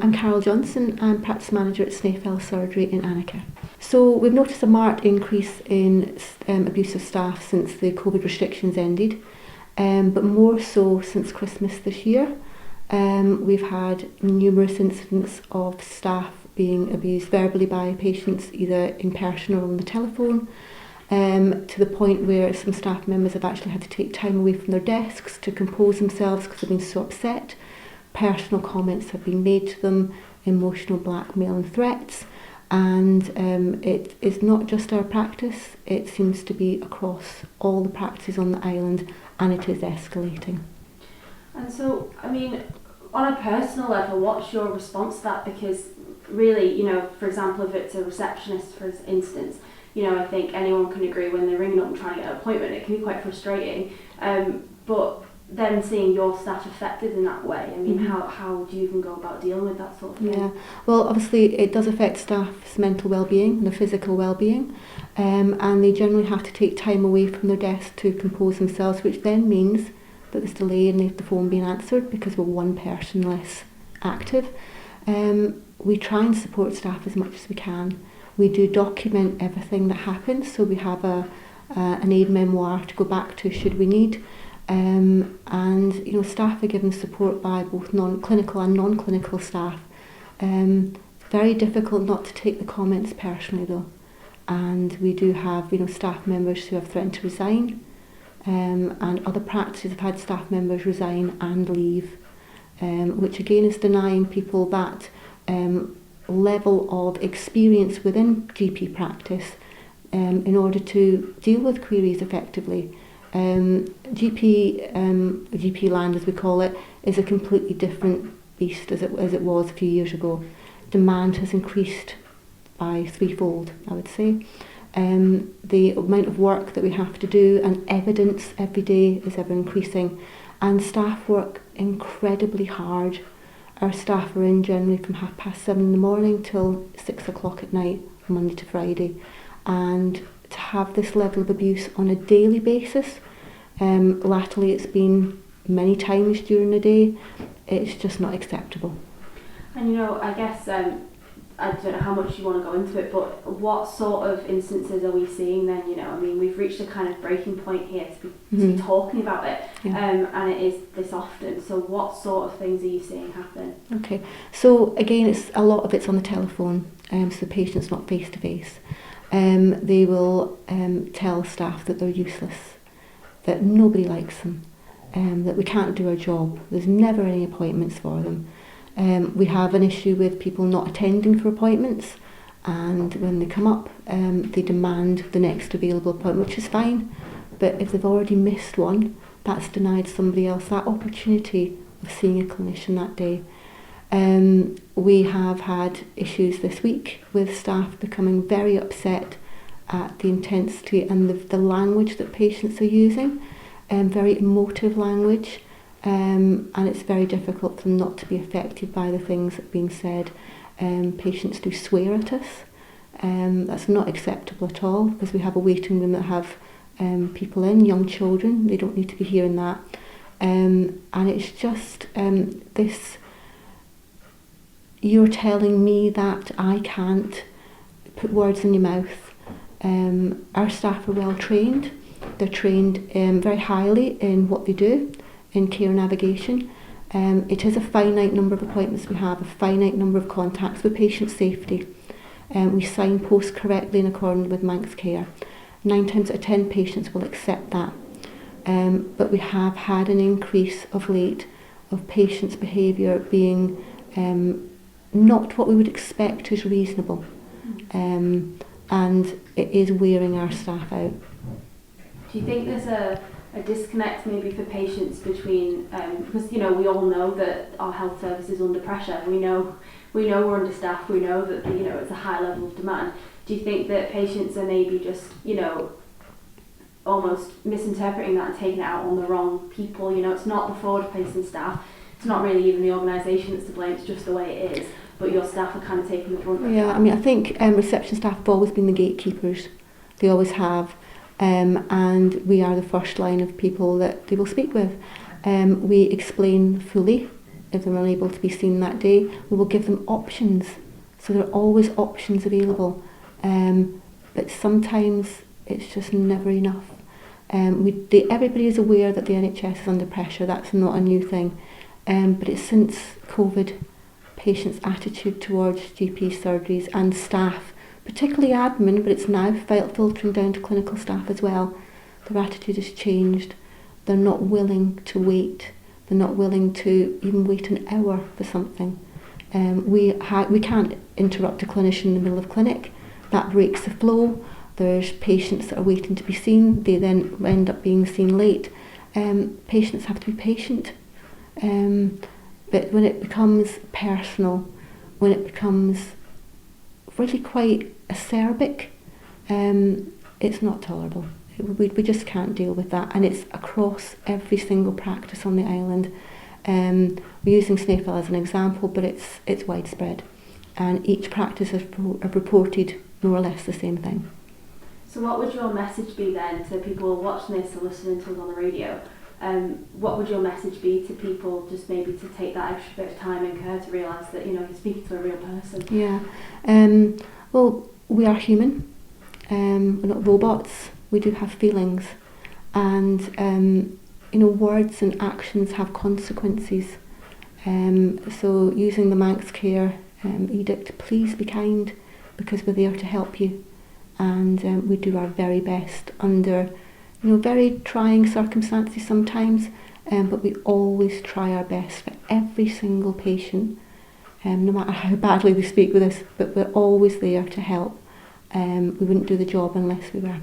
I'm Carole Johnson, I'm practice manager at Snaefell Surgery in Anagh. So we've noticed a marked increase in abuse of staff since the COVID restrictions ended, but more so since Christmas this year. We've had numerous incidents of staff being abused verbally by patients, either in person or on the telephone, to the point where some staff members have actually had to take time away from their desks to compose themselves because they've been so upset. Personal comments have been made to them, emotional blackmail and threats, and it is not just our practice, it seems to be across all the practices on the island, and it is escalating. And so, I mean, on a personal level, what's your response to that? Because really, you know, for example, if it's a receptionist, for instance, you know, I think anyone can agree when they're ringing up and trying to get an appointment, it can be quite frustrating. But then seeing your staff affected in that way, I mean, how do you even go about dealing with that sort of thing? Yeah, well, obviously it does affect staff's mental well-being and their physical well-being, and they generally have to take time away from their desk to compose themselves, which then means that there's delay in the phone being answered because we're one person less active. We try and support staff as much as we can. We do document everything that happens, so we have an aid memoir to go back to should we need. And you know, staff are given support by both non-clinical and non-clinical staff. Very difficult not to take the comments personally though, and we do have, you know, staff members who have threatened to resign, and other practices have had staff members resign and leave, which again is denying people that level of experience within GP practice in order to deal with queries effectively. GP land, as we call it, is a completely different beast as it was a few years ago. Demand has increased by threefold, I would say. The amount of work that we have to do and evidence every day is ever increasing, and staff work incredibly hard. Our staff are in generally from 7:30 in the morning till 6 o'clock at night, Monday to Friday, and to have this level of abuse on a daily basis, latterly it's been many times during the day, it's just not acceptable. And you know, I guess, I don't know how much you want to go into it, but what sort of instances are we seeing then? You know, I mean, we've reached a kind of breaking point here to be talking about it, and it is this often. So what sort of things are you seeing happen? Okay, so again, a lot of it's on the telephone, so the patient's not face to face. They will tell staff that they're useless, that nobody likes them, that we can't do our job, there's never any appointments for them. We have an issue with people not attending for appointments, and when they come up, they demand the next available appointment, which is fine, but if they've already missed one, that's denied somebody else that opportunity of seeing a clinician that day. We have had issues this week with staff becoming very upset at the intensity and the language that patients are using, very emotive language, and it's very difficult for them not to be affected by the things that are being said. Patients do swear at us. That's not acceptable at all, because we have a waiting room that have people in, young children, they don't need to be hearing that. And it's just this, you're telling me that I can't put words in your mouth. Our staff are well trained. They're trained very highly in what they do, in care navigation. It is a finite number of appointments we have, a finite number of contacts with patient safety. We signpost correctly in accordance with Manx Care. 9 times out of 10 patients will accept that. But we have had an increase of late of patients' behaviour being not what we would expect is reasonable, and it is wearing our staff out. Do you think there's a disconnect maybe for patients between, because you know, we all know that our health service is under pressure, we know we're understaffed, we know that, you know, it's a high level of demand. Do you think that patients are maybe just, you know, almost misinterpreting that and taking it out on the wrong people? You know, it's not the forward-facing staff, it's not really even the organisation that's to blame, it's just the way it is, but your staff are kind of taking the brunt of that. Yeah, I mean, I think reception staff have always been the gatekeepers, they always have, and we are the first line of people that they will speak with. We explain fully if they're unable to be seen that day, we will give them options. So there are always options available. But sometimes it's just never enough. Everybody is aware that the NHS is under pressure. That's not a new thing. But it's since COVID, patients' attitude towards GP surgeries and staff, particularly admin, but it's now filtering down to clinical staff as well. Their attitude has changed. They're not willing to wait. They're not willing to even wait an hour for something. We can't interrupt a clinician in the middle of clinic. That breaks the flow. There's patients that are waiting to be seen. They then end up being seen late. Patients have to be patient. But when it becomes personal, when it becomes really quite acerbic, it's not tolerable. We just can't deal with that, and it's across every single practice on the island. We're using Snaefell as an example, but it's widespread, and each practice has reported more or less the same thing. So what would your message be then to people watching this or listening to us on the radio? What would your message be to people, just maybe to take that extra bit of time and care to realise that you're speaking to a real person? Yeah. Well, we are human. We're not robots. We do have feelings, and words and actions have consequences. So using the Manx Care edict, please be kind, because we're there to help you, and we do our very best under very trying circumstances sometimes, but we always try our best for every single patient, no matter how badly we speak with us, but we're always there to help. We wouldn't do the job unless we were.